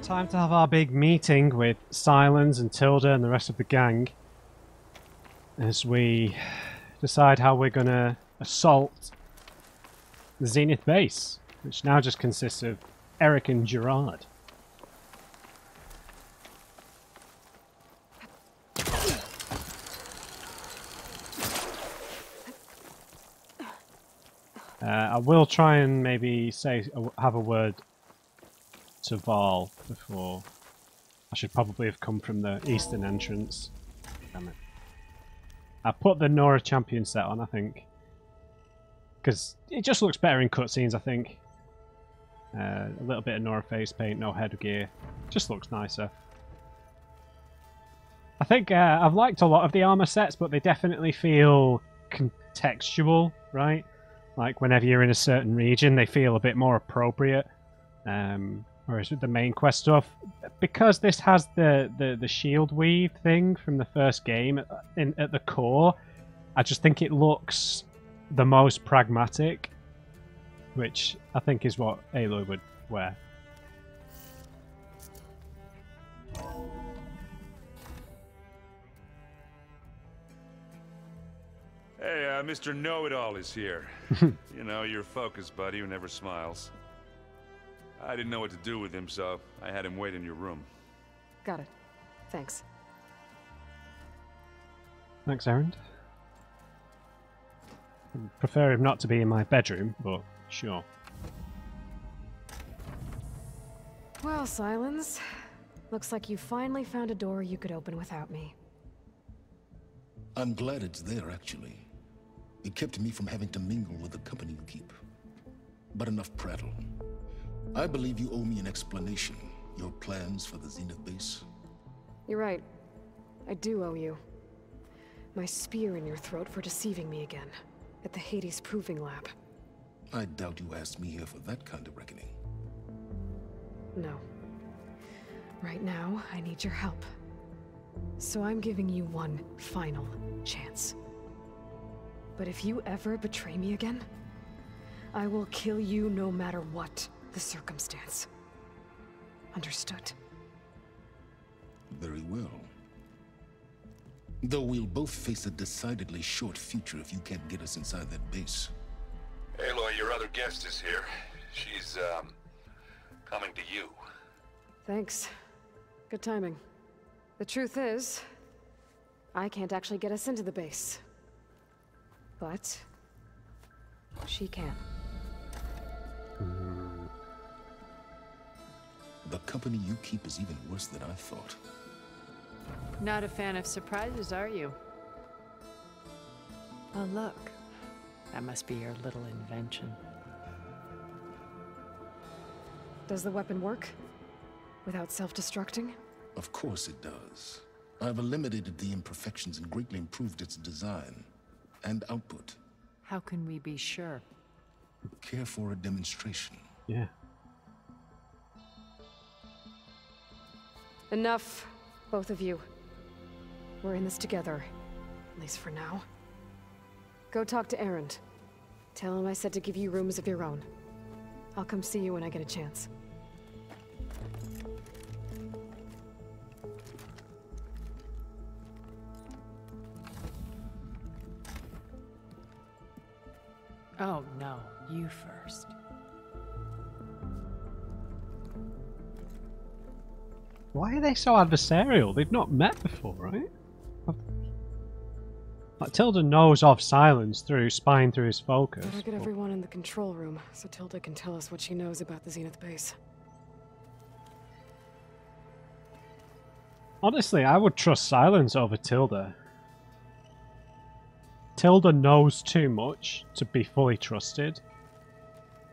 Time to have our big meeting with Silence and Tilda and the rest of the gang as we decide how we're going to assault the Zenith base, which now just consists of Eric and Gerard. I will try and maybe have a word to Val before. I should probably have come from the eastern entrance. Damn it. I put the Nora champion set on, I think. Because it just looks better in cutscenes, I think. A little bit of Nora face paint, no headgear. Just looks nicer. I think I've liked a lot of the armor sets, but they definitely feel contextual, right? Like whenever you're in a certain region, they feel a bit more appropriate. Whereas with the main quest stuff, because this has the shield weave thing from the first game at the core, I just think it looks the most pragmatic, which I think is what Aloy would wear. Hey, Mr. Know-It-All is here. You know, your focus buddy who never smiles. I didn't know what to do with him, so I had him wait in your room. Got it. Thanks. Thanks, Erend. I'd prefer him not to be in my bedroom, but sure. Well, Silence. Looks like you finally found a door you could open without me. I'm glad it's there, actually. It kept me from having to mingle with the company you keep. But enough prattle. I believe you owe me an explanation. Your plans for the Zenith base? You're right. I do owe you. My spear in your throat for deceiving me again. At the Hades Proving Lab. I doubt you asked me here for that kind of reckoning. No. Right now, I need your help. So I'm giving you one final chance. But if you ever betray me again, I will kill you no matter what the circumstance. Understood? Very well. Though we'll both face a decidedly short future if you can't get us inside that base. Aloy, your other guest is here. She's, coming to you. Thanks. Good timing. The truth is, I can't actually get us into the base. But she can. The company you keep is even worse than I thought. Not a fan of surprises, are you? Oh, look. That must be your little invention. Does the weapon work? Without self-destructing? Of course it does. I've eliminated the imperfections and greatly improved its design and output. How can we be sure? Care for a demonstration? Yeah. Enough, both of you. We're in this together, at least for now. Go talk to Erend. Tell him I said to give you rooms of your own. I'll come see you when I get a chance. Oh, no. You first. Why are they so adversarial? They've not met before, right? Like, Tilda knows of Silence through spying through his focus. Better get everyone in the control room so Tilda can tell us what she knows about the Zenith base. Honestly, I would trust Silence over Tilda. Tilda knows too much to be fully trusted.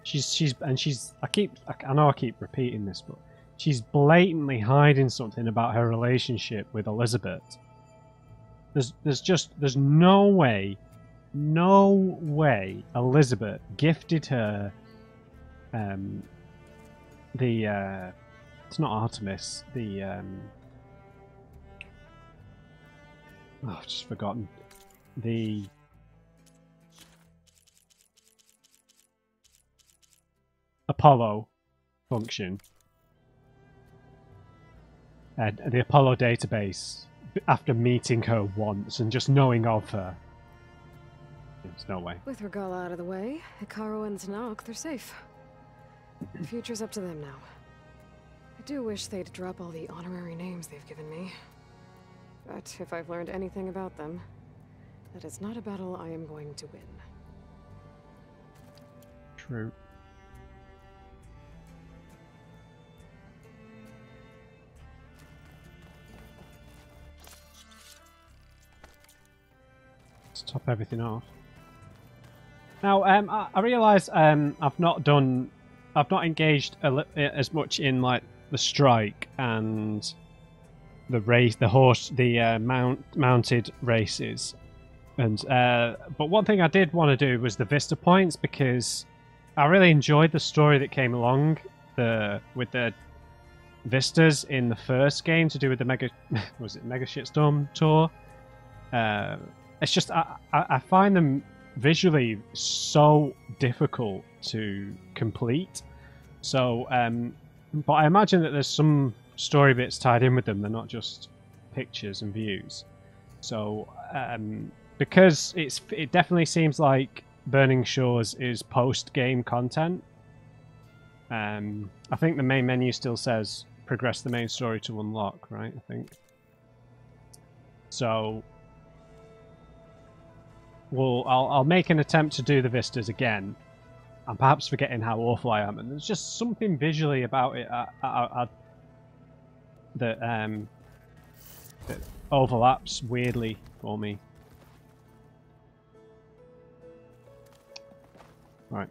I know I keep repeating this, but she's blatantly hiding something about her relationship with Elizabeth. There's no way Elizabeth gifted her it's not Artemis, I've just forgotten. The Apollo function the Apollo database after meeting her once and just knowing of her. There's no way. With Regala out of the way, Hikaru and Tanakh, they're safe. The future's up to them now. I do wish they'd drop all the honorary names they've given me. But if I've learned anything about them, that is not a battle I am going to win. True. Let's top everything off. Now, I realise I've not engaged as much in like the strike and the race, the mounted races, and but one thing I did want to do was the Vista points, because I really enjoyed the story that came along with the Vistas in the first game to do with the Mega Shitstorm tour. It's just I find them visually so difficult to complete. So, but I imagine that there's some story bits tied in with them. They're not just pictures and views. So, because it definitely seems like Burning Shores is post-game content. I think the main menu still says progress the main story to unlock, right? I think. So, well, I'll make an attempt to do the Vistas again. I'm perhaps forgetting how awful I am, and there's just something visually about it that overlaps weirdly for me. Right,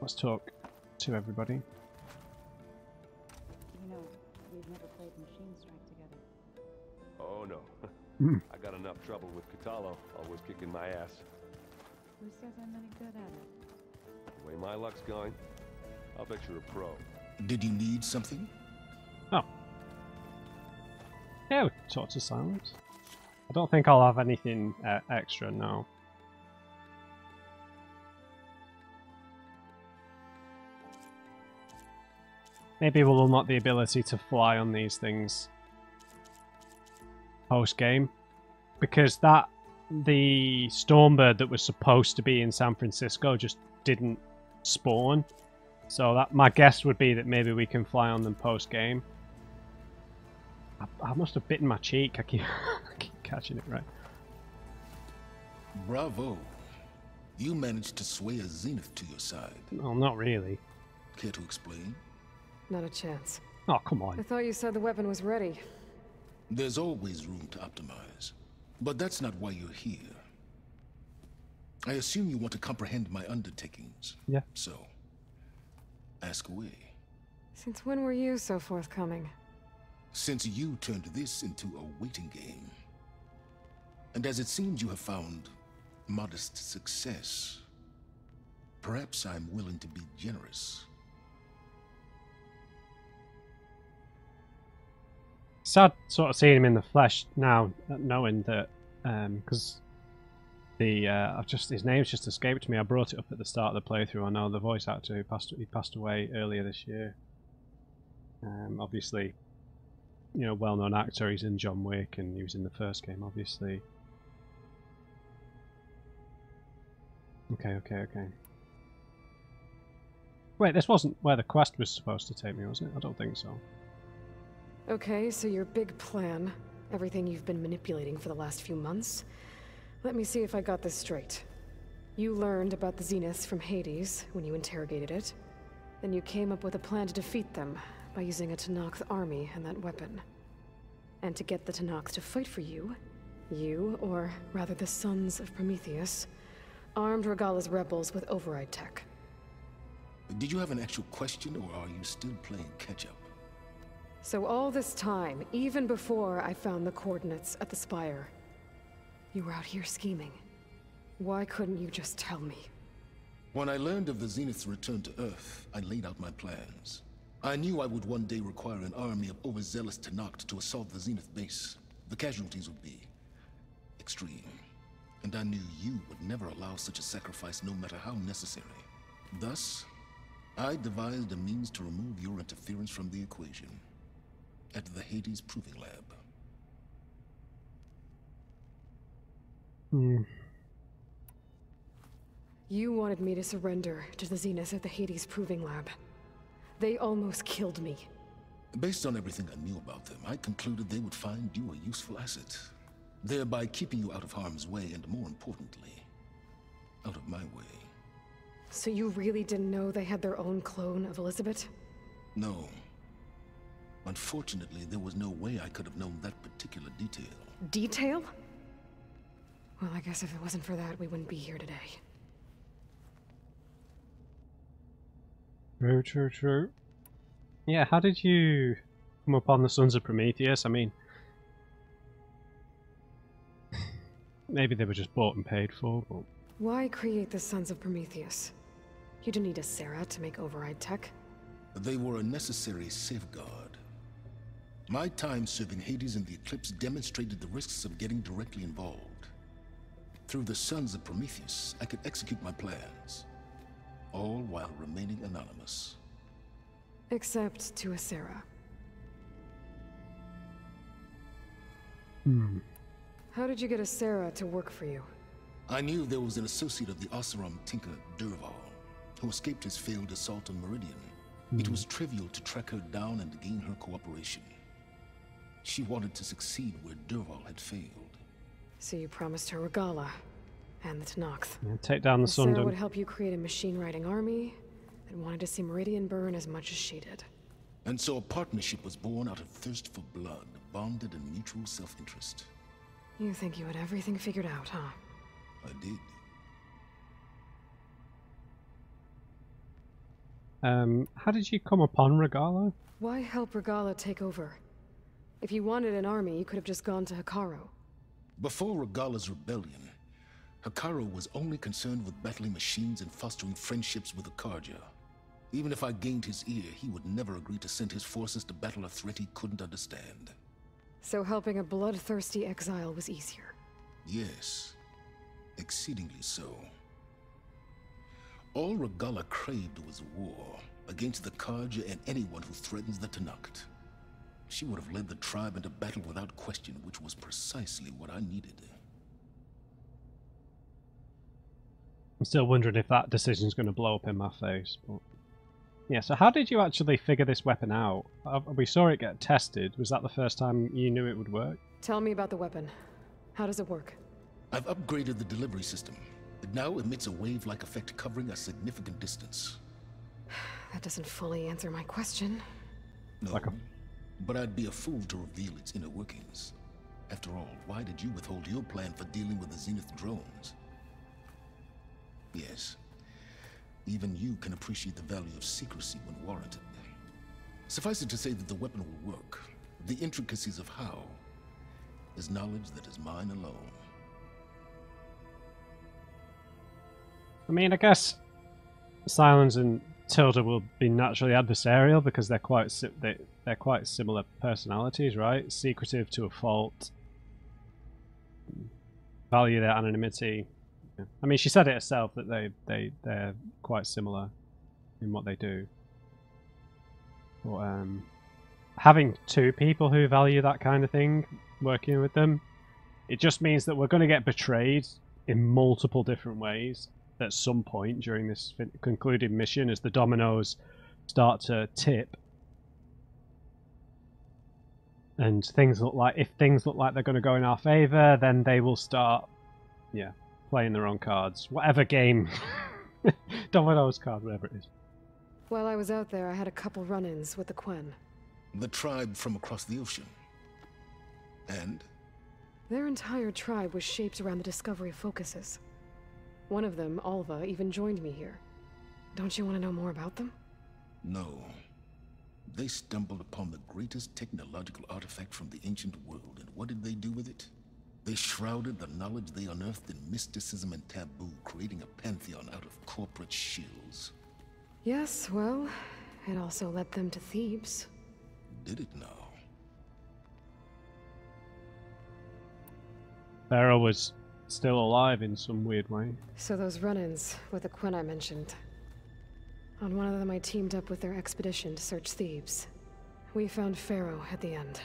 let's talk to everybody. You know, we've never played Machine Strike together. Oh no. I got enough trouble with Katalo, always kicking my ass. Who says I'm any good at it? The way my luck's going, I'll bet you're a pro. Did you need something? Oh. Yeah, we can talk to Silence. I don't think I'll have anything extra, no. Maybe we'll unlock the ability to fly on these things post-game. Because the Stormbird that was supposed to be in San Francisco just didn't spawn. So that my guess would be that maybe we can fly on them post-game. I must have bitten my cheek. I keep catching it right. Bravo. You managed to sway a Zenith to your side. Well, not really. Care to explain? Not a chance. Oh, come I on. thought you said the weapon was ready. There's always room to optimize. But that's not why you're here. I assume you want to comprehend my undertakings. Yeah. So, ask away. Since when were you so forthcoming? Since you turned this into a waiting game. And as it seems you have found modest success, perhaps I'm willing to be generous. Sad sort of seeing him in the flesh now, knowing that, because his name's just escaped me. I brought it up at the start of the playthrough. I know the voice actor who passed away earlier this year. Obviously, you know, well-known actor. He's in John Wick, and he was in the first game, obviously. Okay. Wait, this wasn't where the quest was supposed to take me, was it? I don't think so. Okay, so your big plan, everything you've been manipulating for the last few months. Let me see if I got this straight. You learned about the Zeniths from Hades when you interrogated it. Then you came up with a plan to defeat them by using a Tanakh army and that weapon. And to get the Tanakh to fight for you, or rather the Sons of Prometheus, armed Regala's rebels with override tech. Did you have an actual question, or are you still playing catch-up? So all this time, even before I found the coordinates at the Spire, you were out here scheming. Why couldn't you just tell me? When I learned of the Zenith's return to Earth, I laid out my plans. I knew I would one day require an army of overzealous Tanakh to assault the Zenith base. The casualties would be extreme. And I knew you would never allow such a sacrifice, no matter how necessary. Thus, I devised a means to remove your interference from the equation. at the Hades Proving Lab. You wanted me to surrender to the Zenith at the Hades Proving Lab. They almost killed me. Based on everything I knew about them, I concluded they would find you a useful asset, thereby keeping you out of harm's way and, more importantly, out of my way. So you really didn't know they had their own clone of Elizabeth? No. Unfortunately, there was no way I could have known that particular detail. Detail? Well, I guess if it wasn't for that, we wouldn't be here today. True, true, true. Yeah, how did you come upon the Sons of Prometheus? I mean, maybe they were just bought and paid for, but... Why create the Sons of Prometheus? You didn't need a Sarah to make override tech. They were a necessary safeguard. My time serving Hades in the Eclipse demonstrated the risks of getting directly involved. Through the Sons of Prometheus, I could execute my plans, all while remaining anonymous. Except to a Sarah. How did you get a Sarah to work for you? I knew there was an associate of the Oseram tinker, Derval, who escaped his failed assault on Meridian. It was trivial to track her down and gain her cooperation. She wanted to succeed where Derval had failed. So you promised her Regala and the Tenakth. Yeah, take down the Sarah Sundom. would help you create a machine-riding army that wanted to see Meridian burn as much as she did. And so a partnership was born out of thirst for blood, bonded in mutual self-interest. You think you had everything figured out, huh? I did. How did you come upon Regala? Why help Regala take over? If you wanted an army, you could have just gone to Hekarro. Before Regala's rebellion, Hekarro was only concerned with battling machines and fostering friendships with the Karja. Even if I gained his ear, he would never agree to send his forces to battle a threat he couldn't understand. So helping a bloodthirsty exile was easier. Yes, exceedingly so. All Regala craved was war against the Karja and anyone who threatens the Tenakth. She would have led the tribe into battle without question, which was precisely what I needed. I'm still wondering if that decision's going to blow up in my face. But yeah, so how did you actually figure this weapon out? We saw it get tested. Was that the first time you knew it would work? Tell me about the weapon. How does it work? I've upgraded the delivery system. It now emits a wave-like effect covering a significant distance. That doesn't fully answer my question. No, Like a... but I'd be a fool to reveal its inner workings. After all, why did you withhold your plan for dealing with the Zenith drones? Yes, even you can appreciate the value of secrecy when warranted. Suffice it to say that the weapon will work. The intricacies of how is knowledge that is mine alone. I mean, I guess Silence and Tilda will be naturally adversarial because they're quite they're quite similar personalities, right? Secretive to a fault, value their anonymity. I mean, she said it herself that they're quite similar in what they do. But having two people who value that kind of thing working with them, it just means that we're going to get betrayed in multiple different ways at some point during this concluding mission as the dominoes start to tip. And things look like, if things look like they're going to go in our favor, then they will start, yeah, playing their own cards. Whatever game, dominoes card, whatever it is. While I was out there, I had a couple run-ins with the Quen. The tribe from across the ocean. And? Their entire tribe was shaped around the discovery of focuses. One of them, Alva, even joined me here. Don't you want to know more about them? No. They stumbled upon the greatest technological artifact from the ancient world, and what did they do with it? They shrouded the knowledge they unearthed in mysticism and taboo, creating a pantheon out of corporate shills. Yes, well, it also led them to Thebes. Did it now? Pharaoh was still alive in some weird way. So those run-ins with the Quen I mentioned. On one of them I teamed up with their expedition to search Thebes. We found Pharaoh at the end.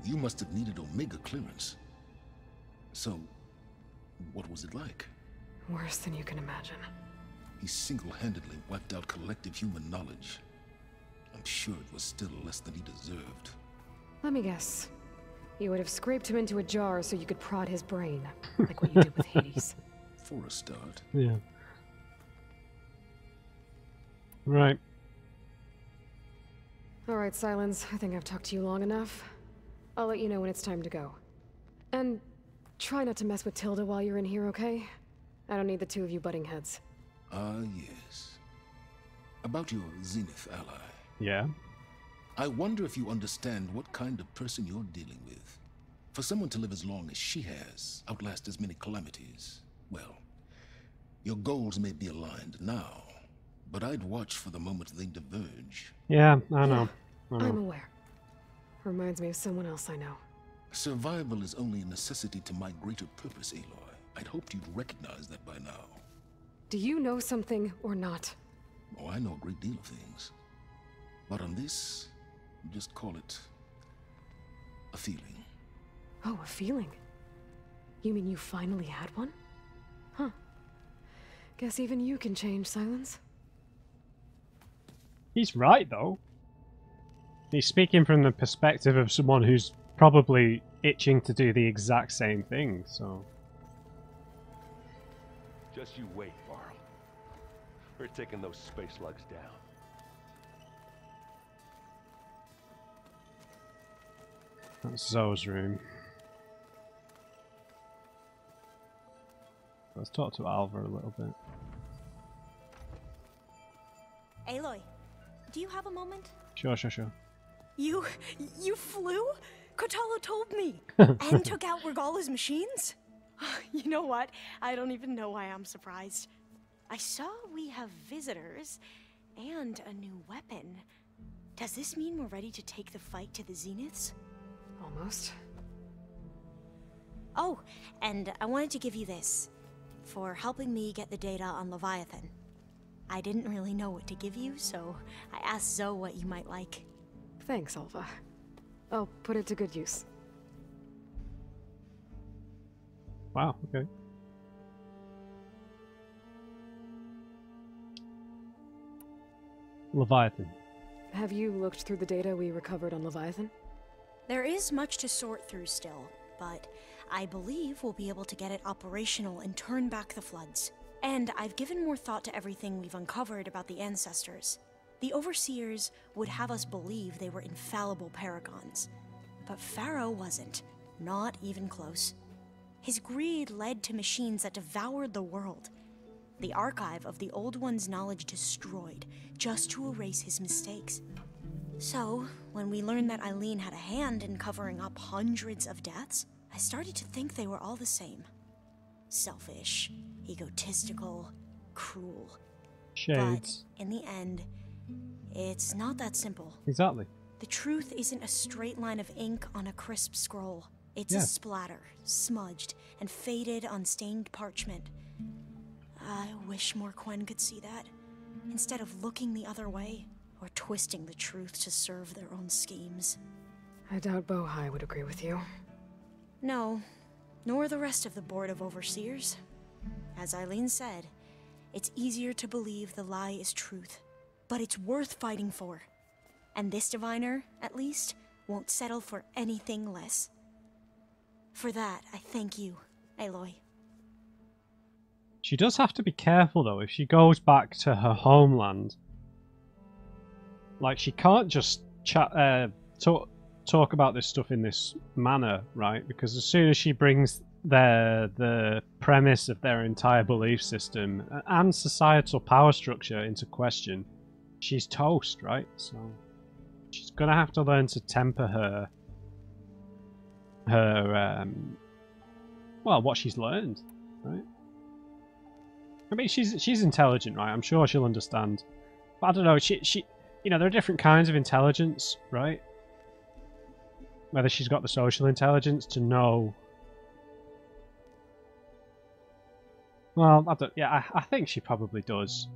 You must have needed Omega clearance. So, what was it like? Worse than you can imagine. He single-handedly wiped out collective human knowledge. I'm sure it was still less than he deserved. Let me guess. You would have scraped him into a jar so you could prod his brain, like what you did with Hades. For a start. Yeah. Right. Alright, Silence. I think I've talked to you long enough. I'll let you know when it's time to go. And try not to mess with Tilda while you're in here, okay? I don't need the two of you butting heads. Ah, yes. About your Zenith ally. Yeah. I wonder if you understand what kind of person you're dealing with. For someone to live as long as she has, outlast as many calamities, well, your goals may be aligned now, but I'd watch for the moment they diverge. Yeah, I know. I'm aware. Reminds me of someone else I know. Survival is only a necessity to my greater purpose, Aloy. I'd hoped you'd recognize that by now. Do you know something or not? Oh, I know a great deal of things. But on this, just call it a feeling. Oh, a feeling? You mean you finally had one? Huh. Guess even you can change, Silence. He's right, though. He's speaking from the perspective of someone who's probably itching to do the exact same thing, so... Just you wait, Varl. We're taking those space lugs down. That's Zoe's room. Let's talk to Alva a little bit. Aloy, do you have a moment? Sure. You flew? Kotalo told me. And took out Regala's machines? You know what? I don't even know why I'm surprised. I saw we have visitors and a new weapon. Does this mean we're ready to take the fight to the Zeniths? Almost. Oh, and I wanted to give you this for helping me get the data on Leviathan. I didn't really know what to give you, so I asked Zoe what you might like. Thanks, Alva. I'll put it to good use. Wow, okay. Leviathan. Have you looked through the data we recovered on Leviathan? There is much to sort through still, but I believe we'll be able to get it operational and turn back the floods. And I've given more thought to everything we've uncovered about the ancestors. The Overseers would have us believe they were infallible paragons. But Pharaoh wasn't. Not even close. His greed led to machines that devoured the world. The archive of the Old One's knowledge destroyed, just to erase his mistakes. So, when we learned that Eileen had a hand in covering up hundreds of deaths, I started to think they were all the same. Selfish, egotistical, cruel. Shades. But in the end, it's not that simple. Exactly. The truth isn't a straight line of ink on a crisp scroll. It's a splatter, smudged, and faded on stained parchment. I wish more Quen could see that, instead of looking the other way, or twisting the truth to serve their own schemes. I doubt Bohai would agree with you. No, nor the rest of the Board of Overseers. As Eileen said, it's easier to believe the lie is truth, but it's worth fighting for. And this diviner, at least, won't settle for anything less. For that, I thank you, Aloy. She does have to be careful, though, if she goes back to her homeland. Like, she can't just talk about this stuff in this manner, right? Because as soon as she brings the premise of their entire belief system and societal power structure into question, she's toast, right? So she's gonna have to learn to temper her well, what she's learned, right? I mean, she's intelligent, right? I'm sure she'll understand. But I don't know, she you know, there are different kinds of intelligence, right? Whether she's got the social intelligence to know. Well, I think she probably does.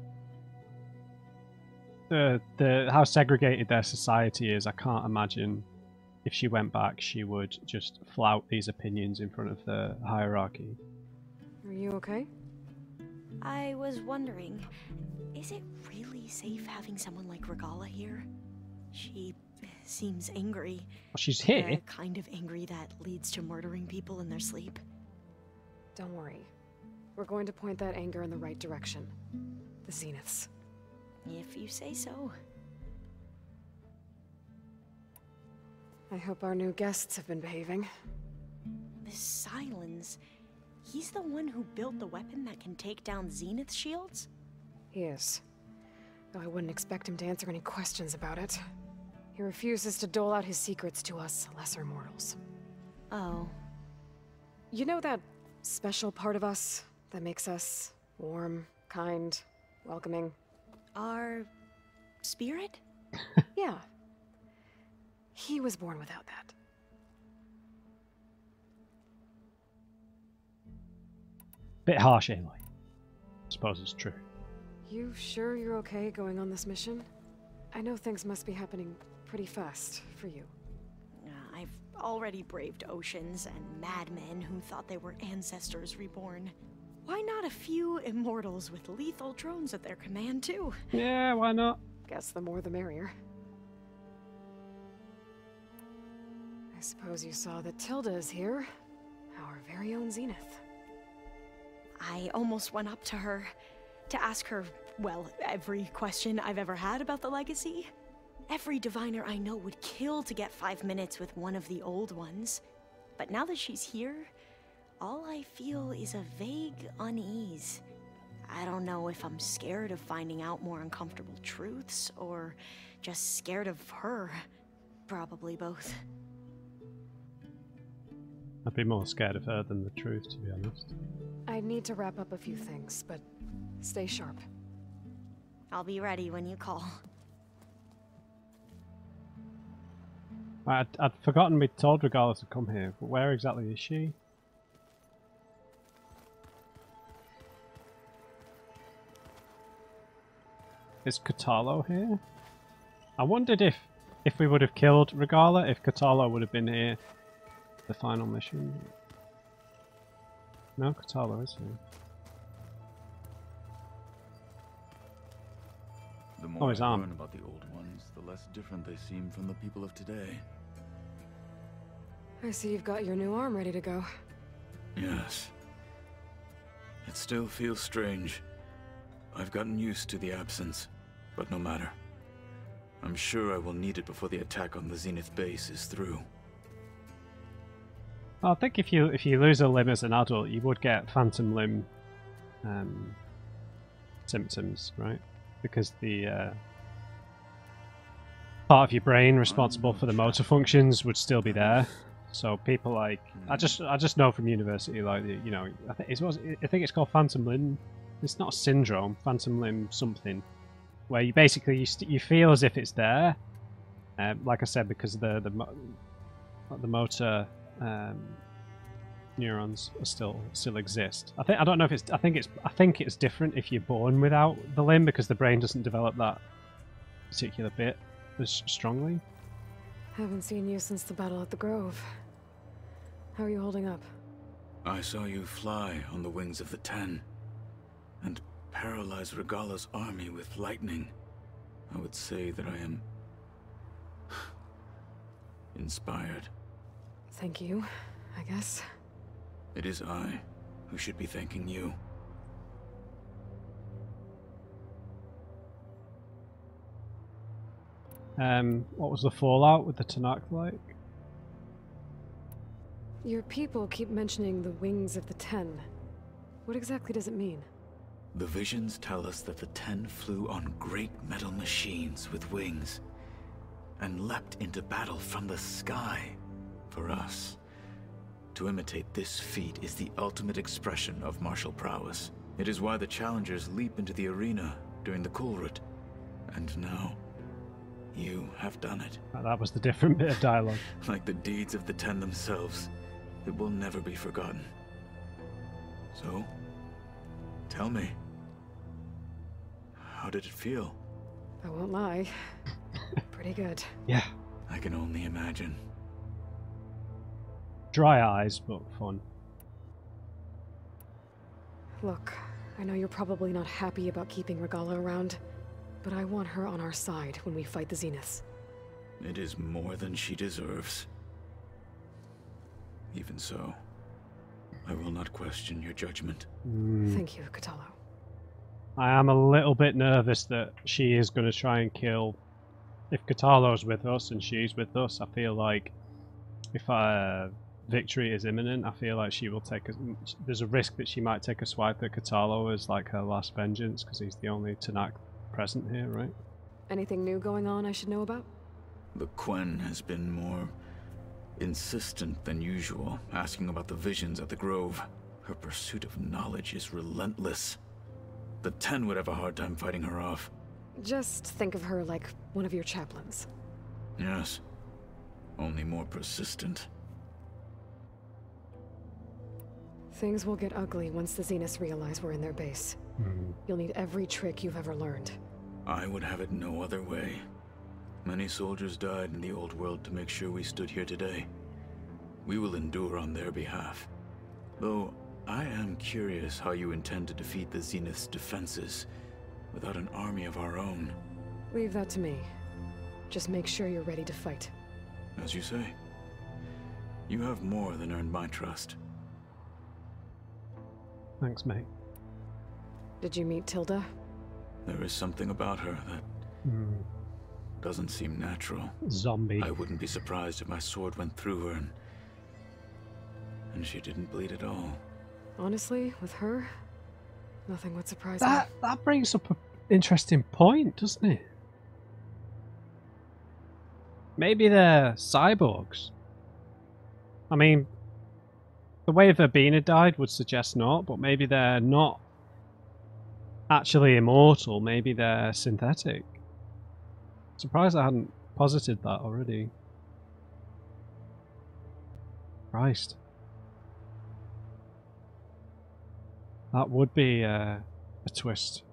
the how segregated their society is, I can't imagine if she went back she would just flout these opinions in front of the hierarchy. Are you okay? I was wondering, is it really safe having someone like Regala here? She seems angry. She's here. The kind of angry that leads to murdering people in their sleep. Don't worry. We're going to point that anger in the right direction. The Zeniths. If you say so. I hope our new guests have been behaving. This Silence, he's the one who built the weapon that can take down Zenith shields? He is. Though I wouldn't expect him to answer any questions about it. He refuses to dole out his secrets to us lesser mortals. Oh. You know that special part of us that makes us warm, kind, welcoming? Our spirit? Yeah. He was born without that. Bit harsh, Aloy. I suppose it's true. You sure you're okay going on this mission? I know things must be happening pretty fast for you. I've already braved oceans and madmen who thought they were ancestors reborn. Why not a few immortals with lethal drones at their command, too? Yeah, why not? Guess the more the merrier. I suppose you saw that Tilda is here. Our very own Zenith. I almost went up to her to ask her, well, every question I've ever had about the legacy. Every diviner I know would kill to get 5 minutes with one of the old ones. But now that she's here, all I feel is a vague unease. I don't know if I'm scared of finding out more uncomfortable truths, or just scared of her. Probably both. I'd be more scared of her than the truth, to be honest. I need to wrap up a few things, but stay sharp. I'll be ready when you call. I'd forgotten we'd told Regala to come here, but where exactly is she? Is Katalo here? I wondered if we would have killed Regala, if Katalo would have been here for the final mission. No, Katalo is here. The more his I arm. learn about the old ones, the less different they seem from the people of today. I see you've got your new arm ready to go. Yes. It still feels strange. I've gotten used to the absence, but no matter. I'm sure I will need it before the attack on the Zenith base is through. I think if you lose a limb as an adult, you would get phantom limb symptoms, right? Because the part of your brain responsible for the motor functions would still be there. So people like I just know from university, like, you know, I think it's called phantom limb. It's not a syndrome, phantom limb something, where you basically you feel as if it's there. Like I said, because the motor neurons are still exist. I don't know if I think it's different if you're born without the limb, because the brain doesn't develop that particular bit as strongly. Haven't seen you since the battle at the Grove. How are you holding up? I saw you fly on the wings of the Ten, and paralyze Regala's army with lightning. I would say that I am inspired. Thank you, I guess. It is I who should be thanking you. What was the fallout with the Tanakh like? Your people keep mentioning the wings of the Ten. What exactly does it mean? The visions tell us that the Ten flew on great metal machines with wings, and leapt into battle from the sky. For us, to imitate this feat is the ultimate expression of martial prowess. It is why the challengers leap into the arena during the Kulrut. And now, you have done it. That was the different bit of dialogue. Like the deeds of the Ten themselves, it will never be forgotten. So, tell me, how did it feel? I won't lie. Pretty good. Yeah. I can only imagine. Dry eyes, but fun. Look, I know you're probably not happy about keeping Regala around, but I want her on our side when we fight the Zeniths. It is more than she deserves. Even so, I will not question your judgment. Thank you, Kotallo. I am a little bit nervous that she is going to try and kill. If Kotallo's with us and she's with us, I feel like if victory is imminent, I feel like she will take there's a risk that she might take a swipe at Kotallo as like her last vengeance, because he's the only Tanakh present here, right? Anything new going on I should know about? The Quen has been more insistent than usual, asking about the visions at the Grove. Her pursuit of knowledge is relentless. The Ten would have a hard time fighting her off. Just think of her like one of your chaplains. Yes. Only more persistent. Things will get ugly once the Zeniths realize we're in their base. You'll need every trick you've ever learned. I would have it no other way. Many soldiers died in the old world to make sure we stood here today. We will endure on their behalf. Though, I am curious how you intend to defeat the Zenith's defenses without an army of our own. Leave that to me. Just make sure you're ready to fight. As you say. You have more than earned my trust. Thanks, mate. Did you meet Tilda? There is something about her that doesn't seem natural. Zombie. I wouldn't be surprised if my sword went through her and she didn't bleed at all. Honestly, with her, nothing would surprise me. That brings up an interesting point, doesn't it? Maybe they're cyborgs. I mean, the way Verbena died would suggest not, but maybe they're not actually immortal. Maybe they're synthetic. Surprised I hadn't posited that already. Christ. That would be a twist.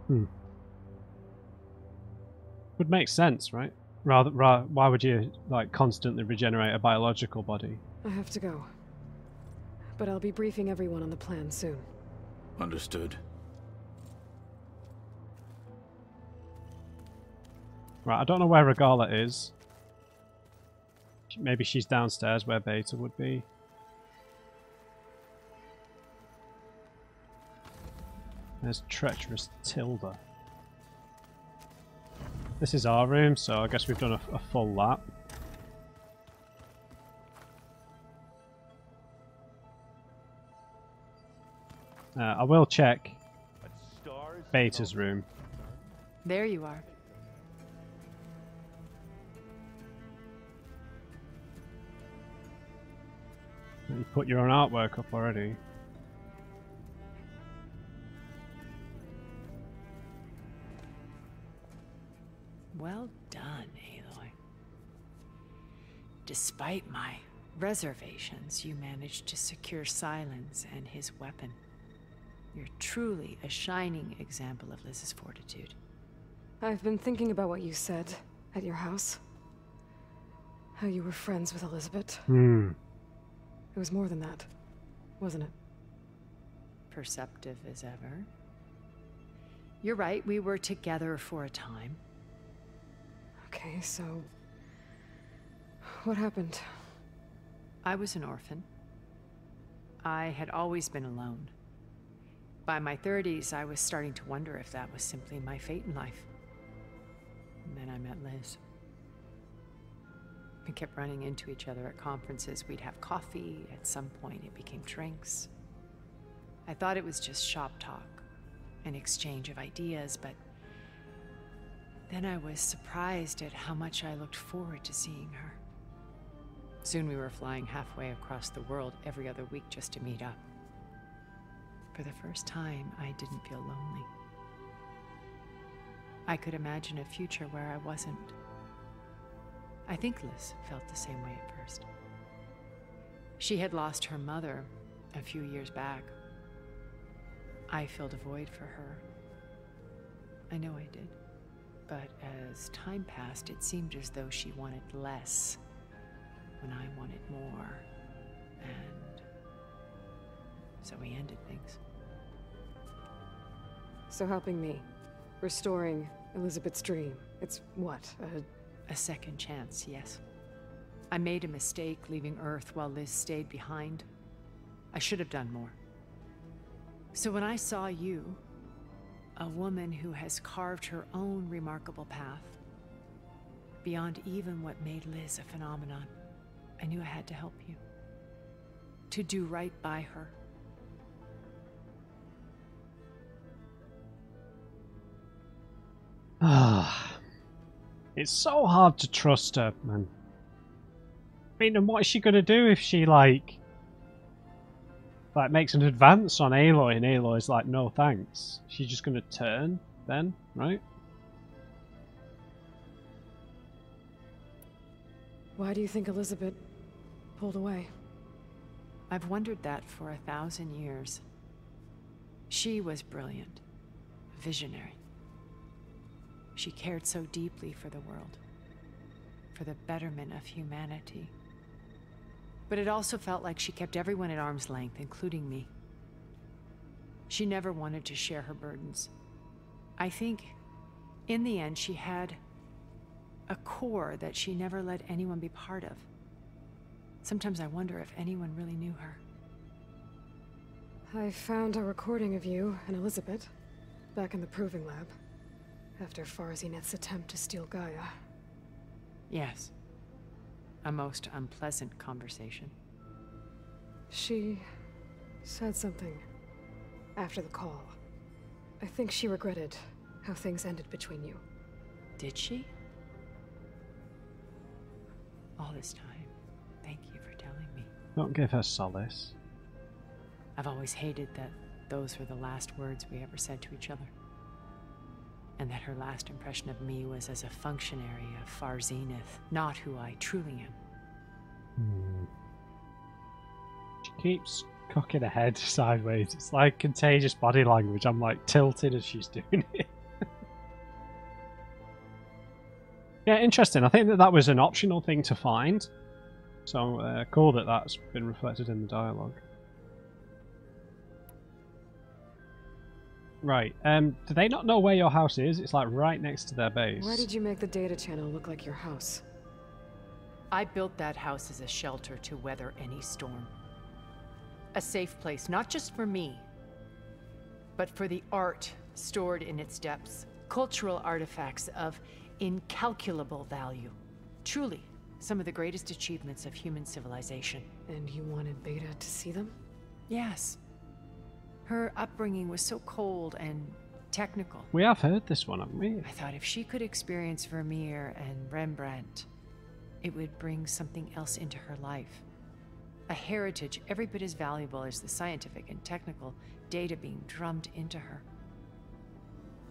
Would make sense, right? Rather, why would you like constantly regenerate a biological body? I have to go. But I'll be briefing everyone on the plan soon. Understood. Right, I don't know where Regala is. Maybe she's downstairs where Beta would be. There's treacherous Tilda. This is our room, so I guess we've done a full lap. I will check Beta's room. There you are. You put your own artwork up already. Well done, Aloy. Despite my reservations, you managed to secure Silence and his weapon. You're truly a shining example of Liz's fortitude. I've been thinking about what you said at your house. How you were friends with Elizabeth. It was more than that, wasn't it? Perceptive as ever. You're right, we were together for a time. Okay, so... what happened? I was an orphan. I had always been alone. By my 30s, I was starting to wonder if that was simply my fate in life. And then I met Liz. We kept running into each other at conferences. We'd have coffee. At some point, it became drinks. I thought it was just shop talk, an exchange of ideas, but then I was surprised at how much I looked forward to seeing her. Soon we were flying halfway across the world every other week just to meet up. For the first time, I didn't feel lonely. I could imagine a future where I wasn't. I think Liz felt the same way at first. She had lost her mother a few years back. I filled a void for her. I know I did. But as time passed, it seemed as though she wanted less when I wanted more. And so we ended things. So helping me, restoring Elizabeth's dream, it's what, a second chance, yes. I made a mistake leaving Earth while Liz stayed behind. I should have done more. So when I saw you, a woman who has carved her own remarkable path, beyond even what made Liz a phenomenon, I knew I had to help you. To do right by her. It's so hard to trust her, man. I mean, and what is she gonna do if she like makes an advance on Aloy and Aloy's like, no thanks? She's just gonna turn then, right? Why do you think Elizabeth pulled away? I've wondered that for 1,000 years. She was brilliant, visionary. She cared so deeply for the world, for the betterment of humanity. But it also felt like she kept everyone at arm's length, including me. She never wanted to share her burdens. I think, in the end, she had a core that she never let anyone be part of. Sometimes I wonder if anyone really knew her. I found a recording of you and Elizabeth back in the proving lab after Farzineth's attempt to steal Gaia. Yes. A most unpleasant conversation. She said something after the call. I think she regretted how things ended between you. Did she? All this time, thank you for telling me. Don't give her solace. I've always hated that those were the last words we ever said to each other. And that her last impression of me was as a functionary of Farzineth, not who I truly am. She keeps cocking her head sideways. It's like contagious body language. I'm like tilted as she's doing it. Yeah, interesting. I think that was an optional thing to find. So cool that that's been reflected in the dialogue. Right. Do they not know where your house is? It's like right next to their base. Why did you make the data channel look like your house? I built that house as a shelter to weather any storm. A safe place, not just for me, but for the art stored in its depths. Cultural artifacts of incalculable value. Truly, some of the greatest achievements of human civilization. And you wanted Beta to see them? Yes. Her upbringing was so cold and technical. We have heard this one, haven't we? I thought if she could experience Vermeer and Rembrandt, it would bring something else into her life. A heritage every bit as valuable as the scientific and technical data being drummed into her.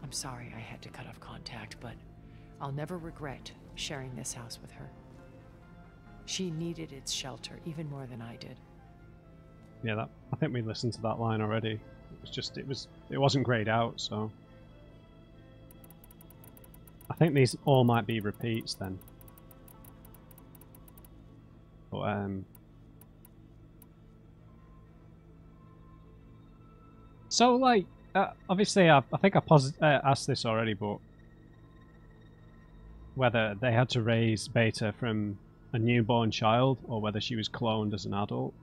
I'm sorry I had to cut off contact, but I'll never regret sharing this house with her. She needed its shelter even more than I did. Yeah, I think we listened to that line already. It was just, it wasn't grayed out, so I think these all might be repeats then. But so like obviously I think I asked this already, but whether they had to raise Beta from a newborn child or whether she was cloned as an adult.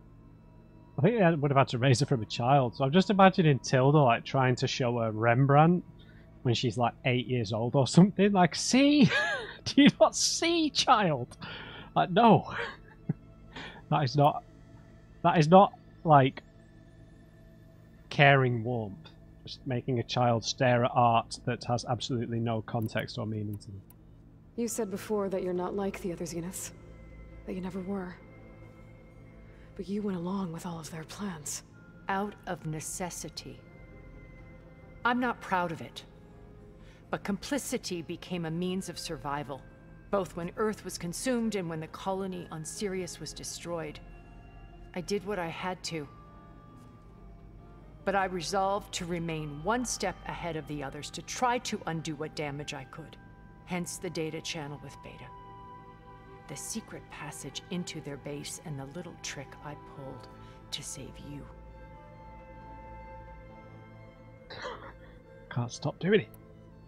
I think they would have had to raise her from a child. So I'm just imagining Tilda like trying to show her Rembrandt when she's like 8 years old or something. Like, see? Do you not see, child? Like, no. That is not like caring warmth. Just making a child stare at art that has absolutely no context or meaning to them. You said before that you're not like the other Zeniths. That you never were. But you went along with all of their plans. Out of necessity. I'm not proud of it. But complicity became a means of survival, both when Earth was consumed and when the colony on Sirius was destroyed. I did what I had to. But I resolved to remain one step ahead of the others to try to undo what damage I could. Hence the data channel with Beta. The secret passage into their base and the little trick I pulled to save you. Can't stop doing it.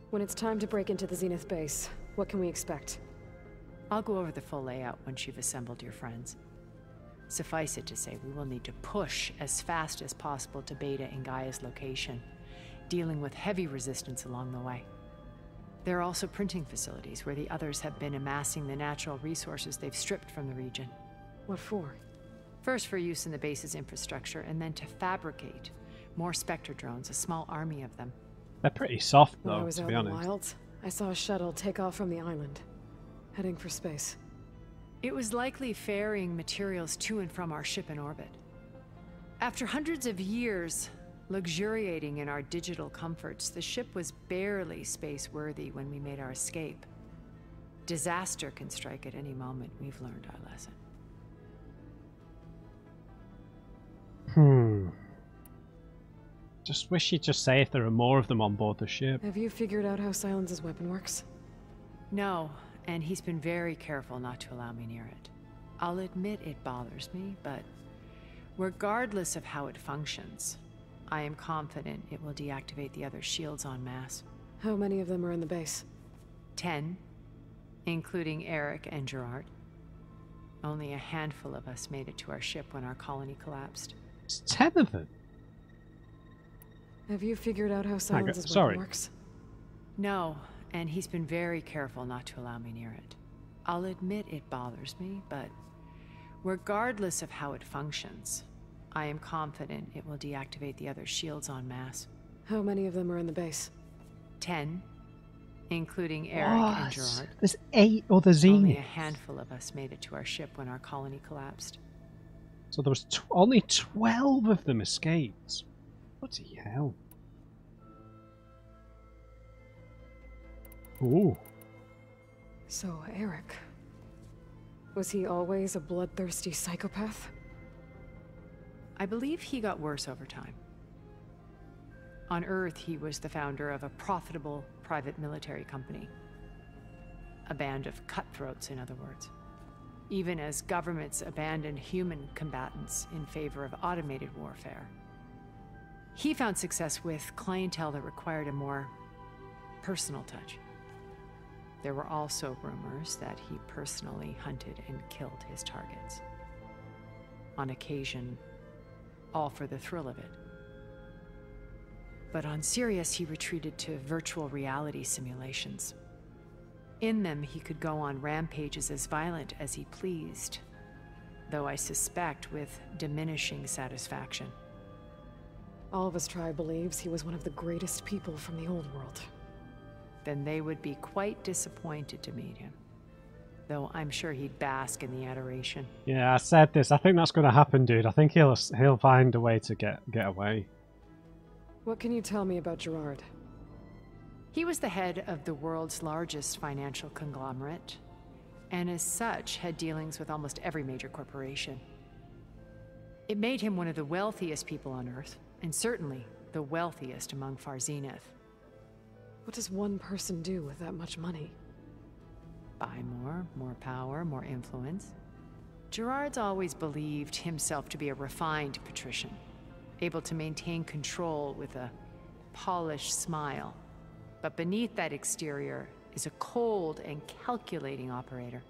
When it's time to break into the Zenith base, what can we expect? I'll go over the full layout once you've assembled your friends. Suffice it to say, we will need to push as fast as possible to Beta and Gaia's location, dealing with heavy resistance along the way. There are also printing facilities where the others have been amassing the natural resources they've stripped from the region. What for? First for use in the base's infrastructure, and then to fabricate more Spectre drones, a small army of them. They're pretty soft, When I though, was to out be in the honest. wilds, I saw a shuttle take off from the island, heading for space. It was likely ferrying materials to and from our ship in orbit. After hundreds of years luxuriating in our digital comforts, the ship was barely space-worthy when we made our escape. Disaster can strike at any moment. We've learned our lesson. Just wish you'd just say if there are more of them on board the ship. Have you figured out how Silence's weapon works? No, and he's been very careful not to allow me near it. I'll admit it bothers me, but regardless of how it functions, I am confident it will deactivate the other shields en masse. How many of them are in the base? 10, including Eric and Gerard. Only a handful of us made it to our ship when our colony collapsed. It's 10 of them. Have you figured out how Silence's sorry. weapon works? No, and he's been very careful not to allow me near it. I'll admit it bothers me, but regardless of how it functions, I am confident it will deactivate the other shields en masse. How many of them are in the base? 10, including Eric and Gerard. There's 8 other Only a Zeniths. handful of us made it to our ship when our colony collapsed. So there was only 12 of them escaped. Bloody hell. Ooh. So, Eric. Was he always a bloodthirsty psychopath? I believe he got worse over time. On Earth, he was the founder of a profitable private military company. A band of cutthroats, in other words. Even as governments abandoned human combatants in favor of automated warfare. He found success with clientele that required a more personal touch. There were also rumors that he personally hunted and killed his targets. On occasion, all for the thrill of it. But on Sirius, he retreated to virtual reality simulations. In them, he could go on rampages as violent as he pleased, though I suspect with diminishing satisfaction. All of his tribe believes he was one of the greatest people from the old world. Then they would be quite disappointed to meet him. Though I'm sure he'd bask in the adoration. Yeah, I said this. I think that's going to happen, dude. I think he'll find a way to get away. What can you tell me about Gerard? He was the head of the world's largest financial conglomerate, and as such had dealings with almost every major corporation. It made him one of the wealthiest people on Earth, and certainly the wealthiest among Far Zenith. What does one person do with that much money? Buy more power, more influence. Gerard's always believed himself to be a refined patrician, able to maintain control with a polished smile. But beneath that exterior is a cold and calculating operator.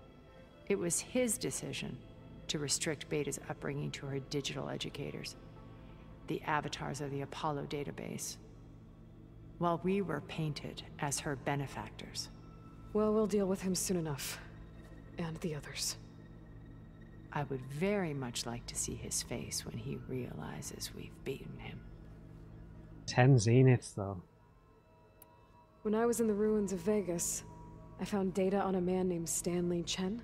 It was his decision to restrict Beta's upbringing to her digital educators, the avatars of the Apollo database, while we were painted as her benefactors. Well, we'll deal with him soon enough. And the others. I would very much like to see his face when he realizes we've beaten him. 10 Zeniths, though. When I was in the ruins of Vegas, I found data on a man named Stanley Chen.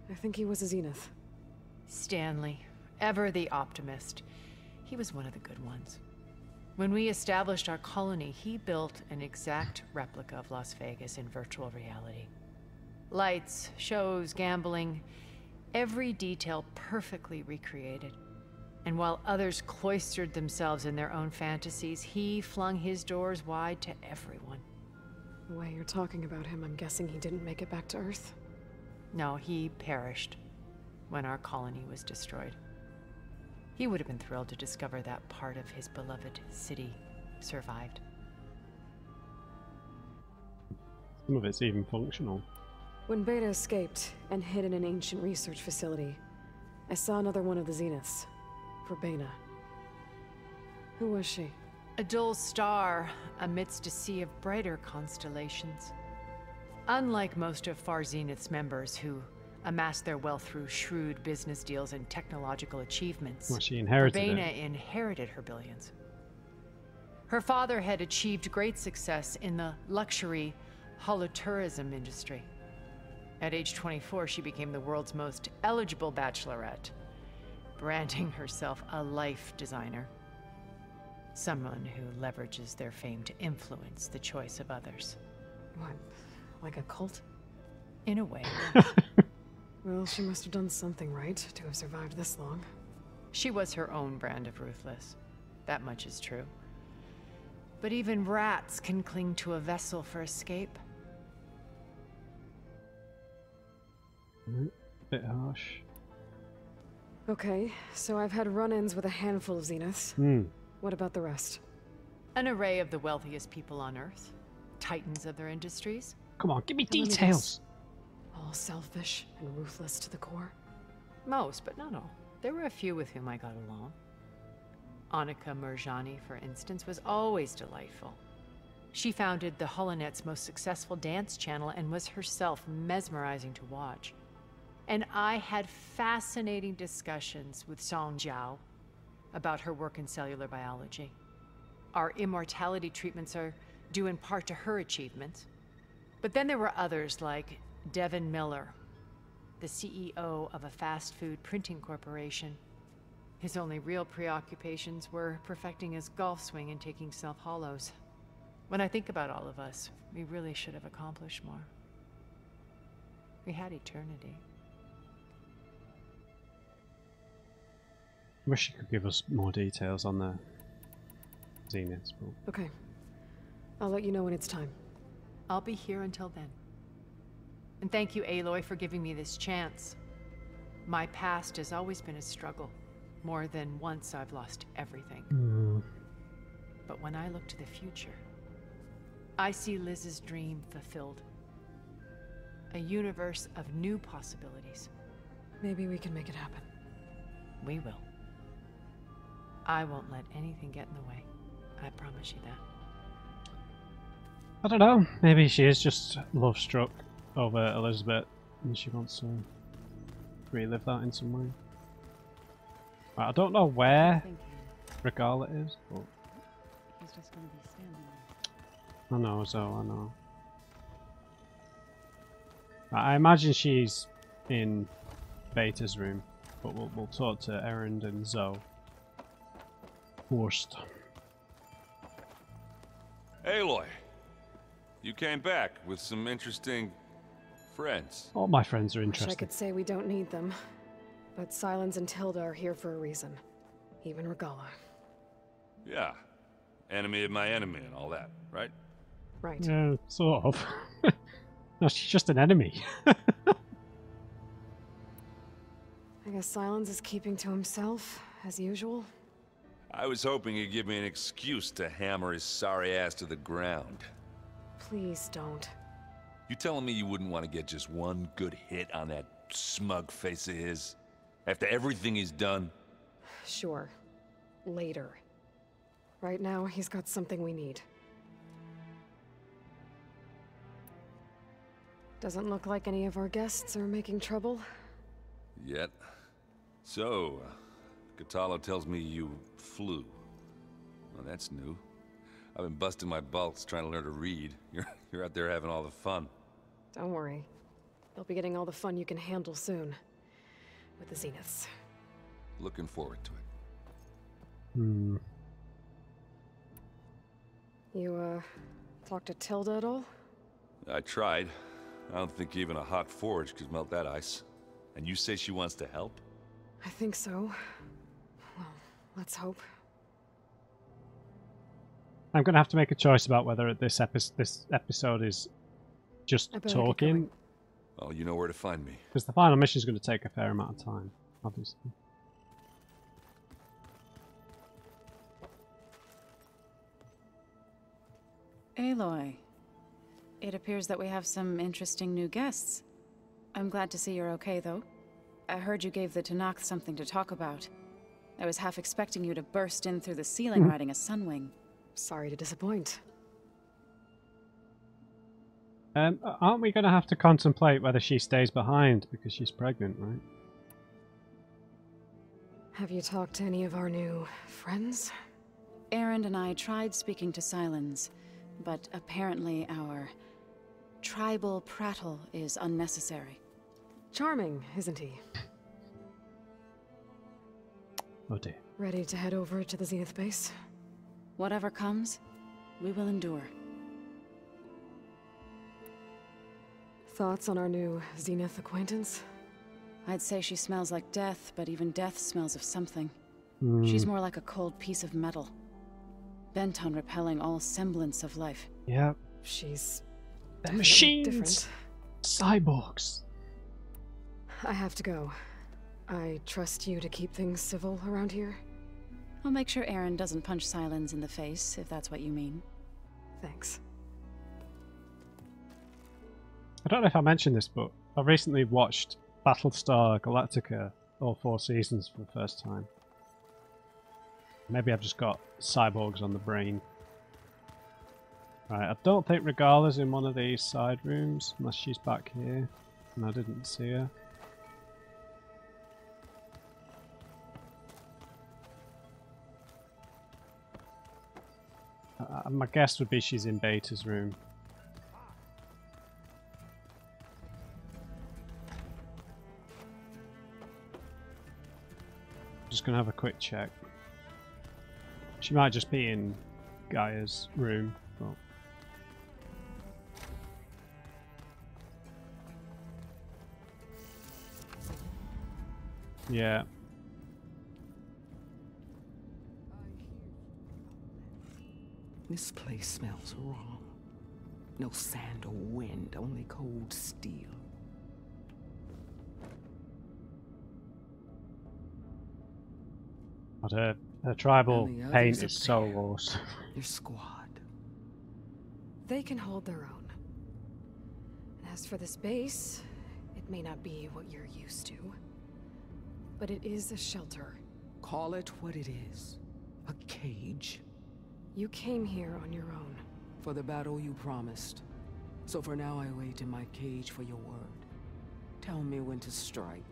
I think he was a Zenith. Stanley, ever the optimist. He was one of the good ones. When we established our colony, he built an exact replica of Las Vegas in virtual reality. Lights, shows, gambling, every detail perfectly recreated. And while others cloistered themselves in their own fantasies, he flung his doors wide to everyone. The way you're talking about him, I'm guessing he didn't make it back to Earth? No, he perished when our colony was destroyed. He would have been thrilled to discover that part of his beloved city survived. Some of it's even functional. When Beta escaped and hid in an ancient research facility, I saw another one of the Zeniths. Verbena. Who was she? A dull star amidst a sea of brighter constellations. Unlike most of Far Zenith's members who amassed their wealth through shrewd business deals and technological achievements, Well, she inherited Verbena it. inherited her billions. Her father had achieved great success in the luxury holotourism industry. At age 24, she became the world's most eligible bachelorette, branding herself a life designer. Someone who leverages their fame to influence the choice of others. What? Like a cult? In a way. Well, she must have done something right to have survived this long. She was her own brand of ruthless. That much is true. But even rats can cling to a vessel for escape. Bit harsh. Okay, so I've had run-ins with a handful of Zeniths. What about the rest? An array of the wealthiest people on Earth. Titans of their industries. Come on, give me And let me details. guess. All selfish and ruthless to the core. Most, but not all. There were a few with whom I got along. Annika Murjani, for instance, was always delightful. She founded the Holonet's most successful dance channel and was herself mesmerizing to watch. And I had fascinating discussions with Song Jiao about her work in cellular biology. Our immortality treatments are due in part to her achievements. But then there were others like Devin Miller, the CEO of a fast food printing corporation. His only real preoccupations were perfecting his golf swing and taking self-hollows. When I think about all of us, we really should have accomplished more. We had eternity. Wish you could give us more details on the Zeniths, but Okay. I'll let you know when it's time. I'll be here until then. And thank you, Aloy, for giving me this chance. My past has always been a struggle. More than once I've lost everything. But when I look to the future, I see Liz's dream fulfilled. A universe of new possibilities. Maybe we can make it happen. We will. I won't let anything get in the way. I promise you that. I don't know. Maybe she is just love struck over Elizabeth and she wants to relive that in some way. I don't know where Regala is, but He's just gonna be standing there. I know, so I know. I imagine she's in Beta's room, but we'll talk to Erend and Zoe first. Aloy, you came back with some interesting friends. All my friends are Wish I interested. could say we don't need them. But Silence and Tilda are here for a reason. Even Regala. Yeah, enemy of my enemy and all that, right? Right. Yeah, sort of. No, she's just an enemy. I guess Silence is keeping to himself, as usual. I was hoping he'd give me an excuse to hammer his sorry ass to the ground. Please don't. You telling me you wouldn't want to get just one good hit on that smug face of his? After everything he's done? Sure. Later. Right now, he's got something we need. Doesn't look like any of our guests are making trouble. Yet. So, Catalo tells me you flew. Well, that's new. I've been busting my balls trying to learn to read. You're out there having all the fun. Don't worry. You'll be getting all the fun you can handle soon. With the Zeniths. Looking forward to it. You, talked to Tilda at all? I tried. I don't think even a hot forge could melt that ice. And you say she wants to help? I think so. Well, Let's hope. I'm going to have to make a choice about whether this episode is just I better get talking, going. Oh, you know where to find me. because the final mission is going to take a fair amount of time, obviously. Aloy, it appears that we have some interesting new guests. I'm glad to see you're okay, though. I heard you gave the Tanakh something to talk about. I was half expecting you to burst in through the ceiling riding a sunwing. Sorry to disappoint. Aren't we going to have to contemplate whether she stays behind because she's pregnant, right? Have you talked to any of our new friends? Erend and I tried speaking to Silence, but apparently our tribal prattle is unnecessary. Charming, isn't he? Oh dear. Ready to head over to the Zenith base? Whatever comes, we will endure. Thoughts on our new Zenith acquaintance? I'd say she smells like death, but even death smells of something. She's more like a cold piece of metal, bent on repelling all semblance of life. Yeah. She's The definitely machines! different. Cyborgs! I have to go. I trust you to keep things civil around here. I'll make sure Erend doesn't punch Silence in the face, if that's what you mean. Thanks. I don't know if I mentioned this, but I recently watched Battlestar Galactica, all 4 seasons for the first time. Maybe I've just got cyborgs on the brain. Right, I don't think Regala's in one of these side rooms, unless she's back here, and I didn't see her. My guess would be she's in Beta's room. Just gonna have a quick check. She might just be in Gaia's room, but... yeah. This place smells wrong. No sand or wind, only cold steel. But her tribal And the paint others is up so there. worse. Your squad. They can hold their own. And as for this base, it may not be what you're used to, but it is a shelter. Call it what it is. A cage. You came here on your own. For the battle you promised. So for now I wait in my cage for your word. Tell me when to strike.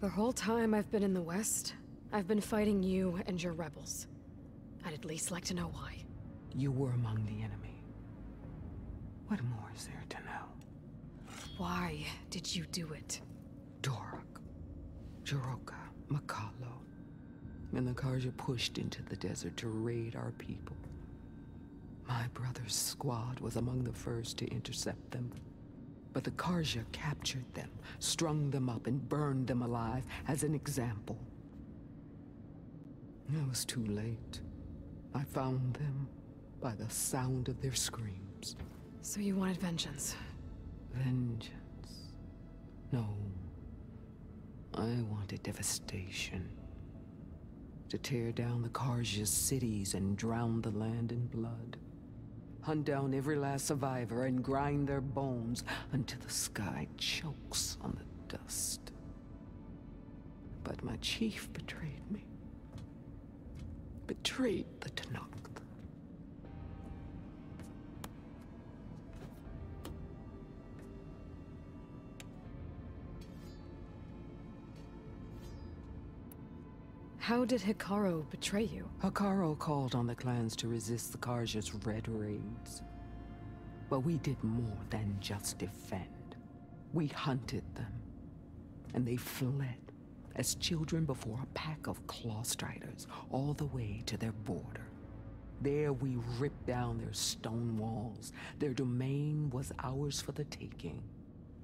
The whole time I've been in the West, I've been fighting you and your rebels. I'd at least like to know why. You were among the enemy. What more is there to know? Why did you do it? Dorak, Jiroka, Makalo, and the Karja pushed into the desert to raid our people. My brother's squad was among the first to intercept them. But the Karja captured them, strung them up, and burned them alive as an example. It was too late. I found them by the sound of their screams. So you wanted vengeance? Vengeance? No. I wanted devastation. To tear down the Karja's cities and drown the land in blood. Hunt down every last survivor and grind their bones until the sky chokes on the dust. But my chief betrayed me. Betrayed the Tanakh. How did Hikaru betray you? Hikaru called on the clans to resist the Karja's red raids. But we did more than just defend. We hunted them. And they fled, as children before a pack of claw striders, all the way to their border. There we ripped down their stone walls. Their domain was ours for the taking.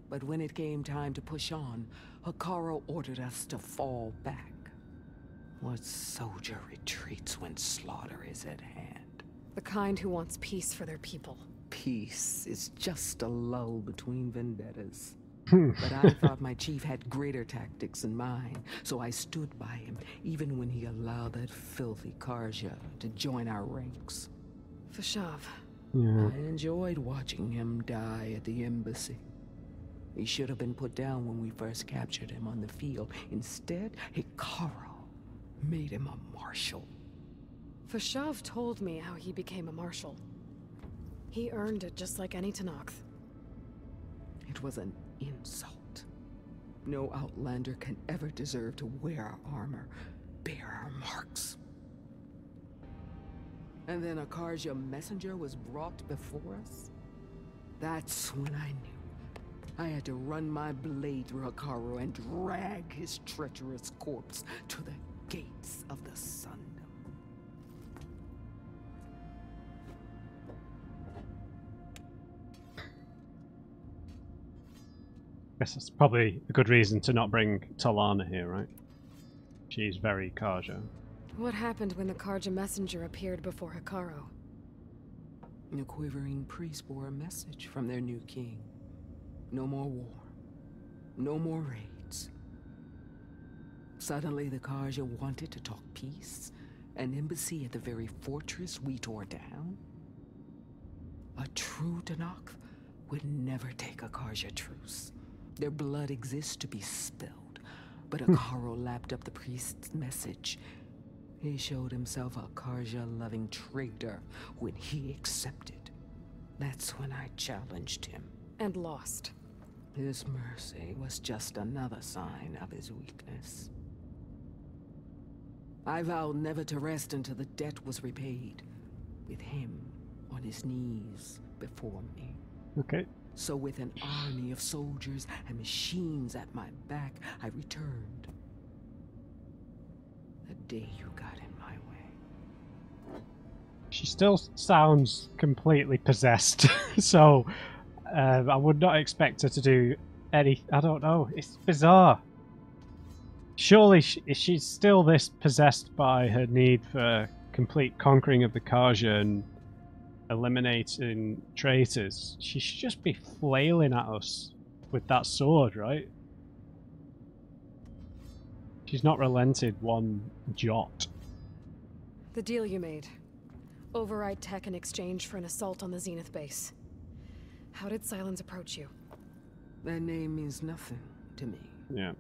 But when it came time to push on, Hekarro ordered us to fall back. What soldier retreats when slaughter is at hand? The kind who wants peace for their people. Peace is just a lull between vendettas. But I thought my chief had greater tactics in mind, so I stood by him, even when he allowed that filthy Karja to join our ranks. Fashav. Yeah. I enjoyed watching him die at the embassy. He should have been put down when we first captured him on the field. Instead, Hekarro made him a marshal. Fashav told me how he became a marshal. He earned it just like any Tenakth. It was an insult. No outlander can ever deserve to wear our armor, bear our marks. And then a Karja messenger was brought before us? That's when I knew. I had to run my blade through Hekarro and drag his treacherous corpse to the gates of the Sundom. Guess that's probably a good reason to not bring Talana here, right? She's very Karja. What happened when the Karja messenger appeared before Hekarro? The quivering priests bore a message from their new king. No more war. No more raids. Suddenly the Karja wanted to talk peace. An embassy at the very fortress we tore down? A true Tenakth would never take a Karja truce. Their blood exists to be spilled. But Hekarro lapped up the priest's message. He showed himself a Karja-loving traitor when he accepted. That's when I challenged him. And lost. His mercy was just another sign of his weakness. I vowed never to rest until the debt was repaid, with him on his knees before me. Okay. So with an army of soldiers and machines at my back, I returned. The day you got in my way. She still sounds completely possessed, so I would not expect her to do any... I don't know, it's bizarre. Surely she's still this possessed by her need for complete conquering of the Karja and eliminating traitors. She should just be flailing at us with that sword, right? She's not relented one jot. The deal you made. Override tech in exchange for an assault on the Zenith base. How did Silence approach you? That name means nothing to me. Yeah.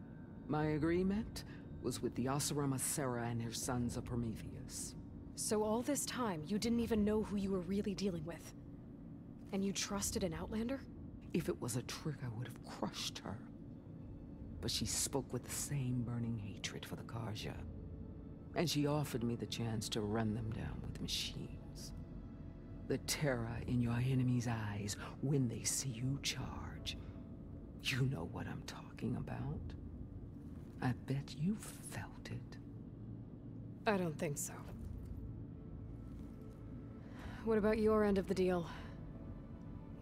My agreement was with the Oseram Sarah and her sons of Prometheus. So all this time, you didn't even know who you were really dealing with? And you trusted an Outlander? If it was a trick, I would have crushed her. But she spoke with the same burning hatred for the Karja. And she offered me the chance to run them down with machines. The terror in your enemy's eyes when they see you charge. You know what I'm talking about. I bet you felt it. I don't think so. What about your end of the deal?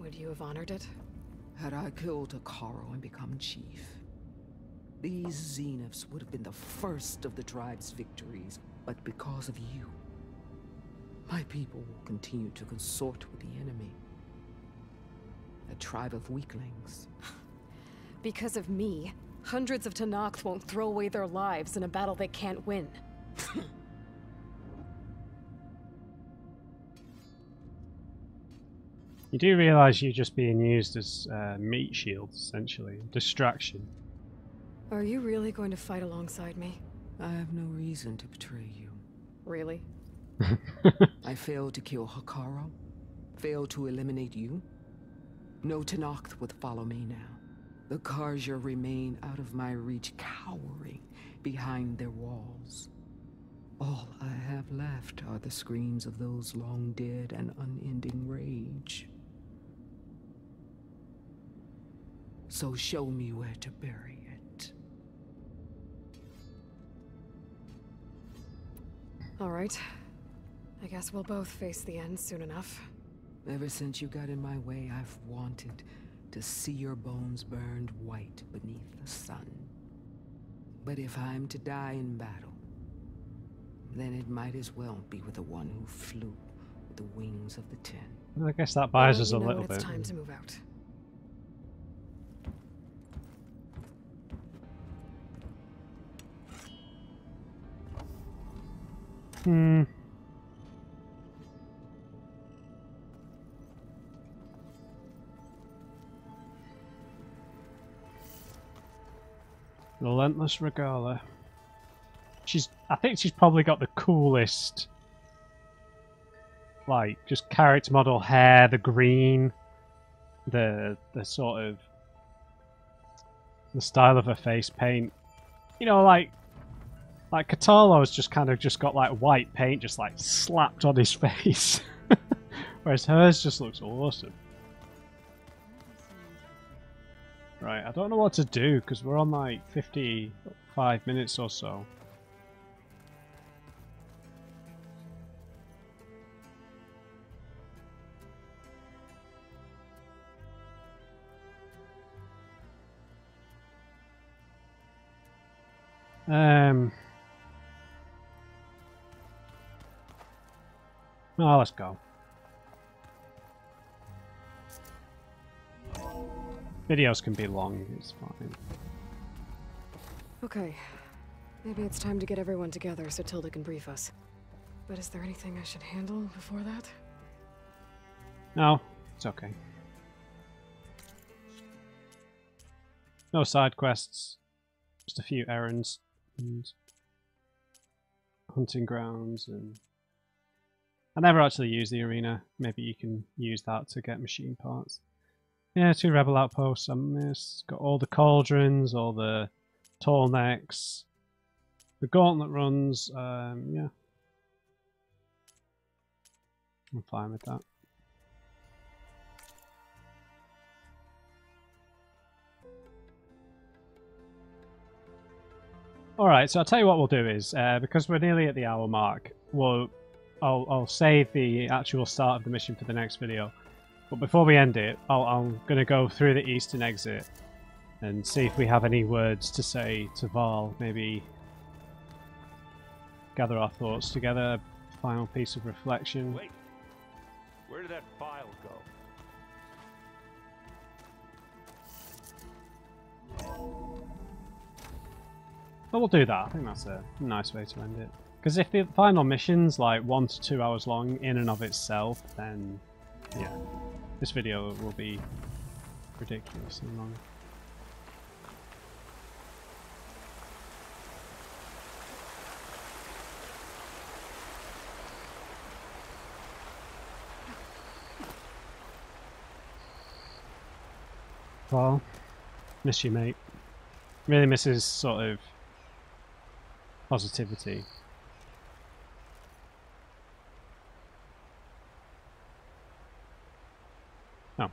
Would you have honored it? Had I killed Hekarro and become chief, these Zeniths would have been the first of the tribe's victories. But because of you, my people will continue to consort with the enemy. A tribe of weaklings. Because of me, hundreds of Tenakth won't throw away their lives in a battle they can't win. You do realise you're just being used as meat shields, essentially. Distraction. Are you really going to fight alongside me? I have no reason to betray you. Really? I failed to kill Hekarro, failed to eliminate you. No Tenakth would follow me now. The Karja remain out of my reach, cowering behind their walls. All I have left are the screams of those long dead and unending rage. So show me where to bury it. All right. I guess we'll both face the end soon enough. Ever since you got in my way, I've wanted to see your bones burned white beneath the sun. But if I'm to die in battle, then it might as well be with the one who flew with the wings of the 10. I guess that buys us a You know little when bit. it's time to move out. Relentless Regala. I think she's probably got the coolest, like, just character model hair, the green, the sort of, the style of her face paint. You know, like Katalo's just kind of just got like white paint just like slapped on his face. Whereas hers just looks awesome. Right, I don't know what to do because we're on like 55 minutes or so. Oh, let's go. Videos can be long, it's fine. Okay. Maybe it's time to get everyone together so Tilda can brief us. But is there anything I should handle before that? No, it's okay. No side quests. Just a few errands and hunting grounds, and I never actually use the arena. Maybe you can use that to get machine parts. Yeah, 2 rebel outposts. I missed. Got all the cauldrons, all the tall necks, the gauntlet runs. Yeah, I'm fine with that. Alright, so I'll tell you what we'll do is, because we're nearly at the hour mark, I'll save the actual start of the mission for the next video. But before we end it, I'm going to go through the eastern exit and see if we have any words to say to Val. Maybe gather our thoughts together, final piece of reflection. Wait, where did that file go? But we'll do that. I think that's a nice way to end it. Because if the final mission's like 1 to 2 hours long in and of itself, then yeah, this video will be ridiculously long. Well, miss you, mate. Really misses sort of positivity. Oh.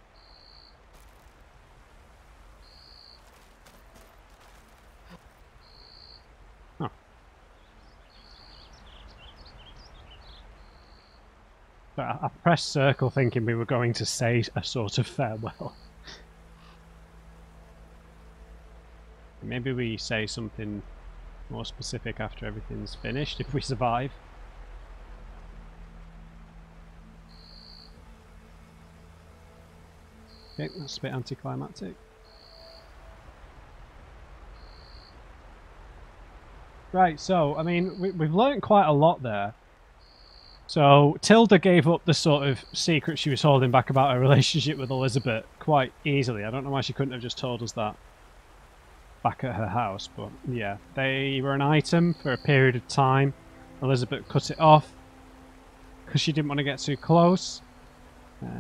Oh. But I pressed circle thinking we were going to say a sort of farewell. Maybe we say something more specific after everything's finished, if we survive. Okay, that's a bit anticlimactic. Right, so, I mean, we've learnt quite a lot there. So, Tilda gave up the sort of secret she was holding back about her relationship with Elizabeth quite easily. I don't know why she couldn't have just told us that back at her house, but yeah, they were an item for a period of time. Elizabeth cut it off because she didn't want to get too close.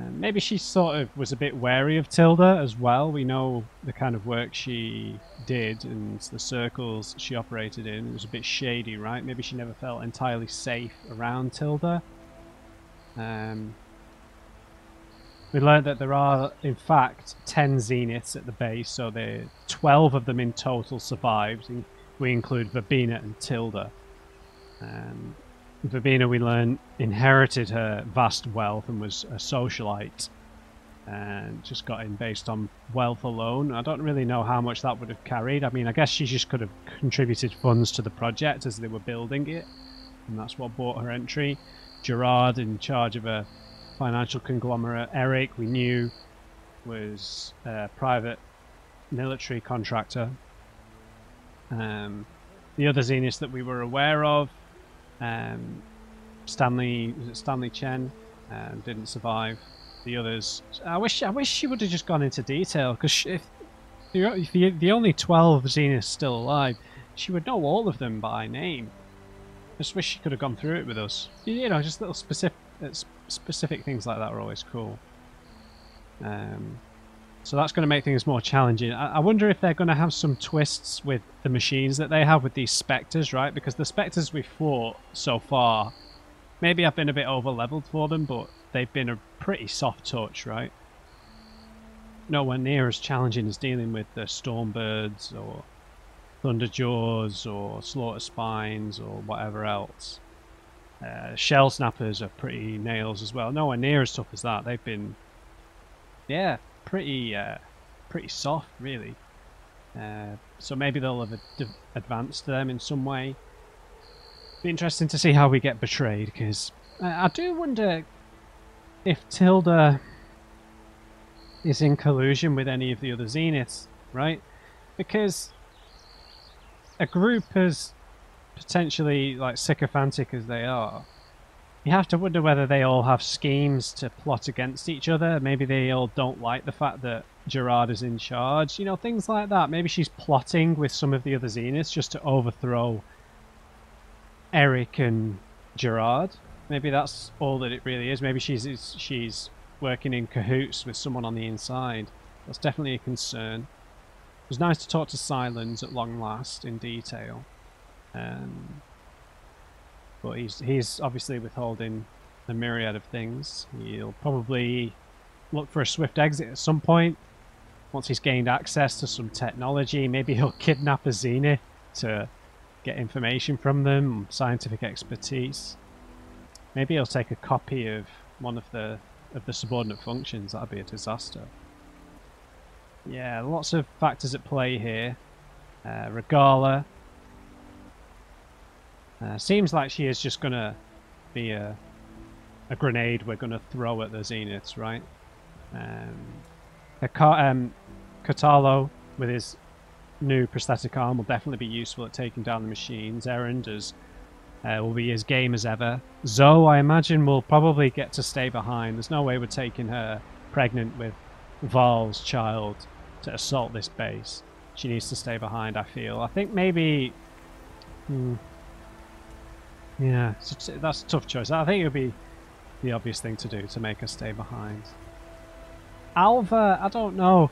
Maybe she sort of was a bit wary of Tilda as well. We know the kind of work she did and the circles she operated in. It was a bit shady, right? Maybe she never felt entirely safe around Tilda. We learned that there are, in fact, 10 zeniths at the base, so 12 of them in total survived. We include Verbena and Tilda. Verbena, we learn, inherited her vast wealth and was a socialite. And just got in based on wealth alone. I don't really know how much that would have carried. I mean, I guess she just could have contributed funds to the project as they were building it. And that's what bought her entry. Gerard, in charge of a financial conglomerate. Eric, we knew, was a private military contractor. The other Zeniths that we were aware of, Stanley Chen, didn't survive. The others, I wish she would have just gone into detail, because if the only 12 Zeniths still alive, she would know all of them by name. I just wish she could have gone through it with us. You know, just little specific things like that are always cool. So that's going to make things more challenging. I wonder if they're going to have some twists with the machines that they have with these Spectres, right? Because the Spectres we've fought so far, maybe I've been a bit over-leveled for them, but they've been a pretty soft touch, right? Nowhere near as challenging as dealing with the Stormbirds or Thunderjaws or Slaughter Spines or whatever else. Shell Snappers are pretty nails as well. Nowhere near as tough as that. They've been, yeah, pretty soft, really. So maybe they'll have advanced them in some way. Be interesting to see how we get betrayed, because I do wonder if Tilda is in collusion with any of the other Zeniths, right? Because a group as potentially like sycophantic as they are, you have to wonder whether they all have schemes to plot against each other. Maybe they all don't like the fact that Gerard is in charge. You know, things like that. Maybe she's plotting with some of the other Zeniths just to overthrow Eric and Gerard. Maybe that's all that it really is. Maybe she's working in cahoots with someone on the inside. That's definitely a concern. It was nice to talk to Silence at long last in detail. But he's obviously withholding a myriad of things. He'll probably look for a swift exit at some point. Once he's gained access to some technology, maybe he'll kidnap a Zenith to get information from them, scientific expertise. Maybe he'll take a copy of one of the subordinate functions. That'd be a disaster. Yeah, lots of factors at play here. Regala. Seems like she is just gonna be a grenade we're gonna throw at the Zeniths, right? Catalo, with his new prosthetic arm, will definitely be useful at taking down the machines. Erend will be as game as ever. Zoe, I imagine, will probably get to stay behind. There's no way we're taking her pregnant with Val's child to assault this base. She needs to stay behind, I feel. I think maybe... yeah, that's a tough choice. I think it would be the obvious thing to do, to make her stay behind. Alva, I don't know.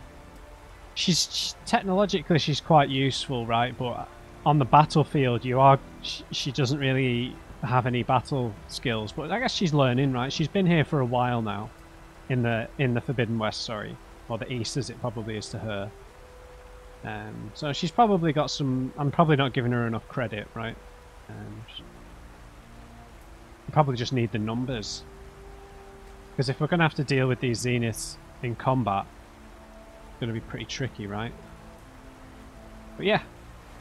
Technologically, she's quite useful, right? But on the battlefield, she doesn't really have any battle skills. But I guess she's learning, right? She's been here for a while now, in the Forbidden West, sorry, or the East, as it probably is to her. So she's probably got some. I'm probably not giving her enough credit, right? We probably just need the numbers, because if we're going to have to deal with these Zeniths in combat, it's going to be pretty tricky, right? But yeah,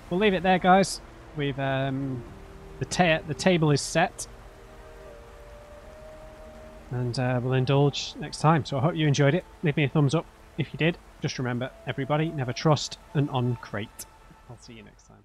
we'll leave it there, guys. We've the table is set, and we'll indulge next time. So I hope you enjoyed it. Leave me a thumbs up if you did. Just remember, everybody, never trust an on-crate. I'll see you next time.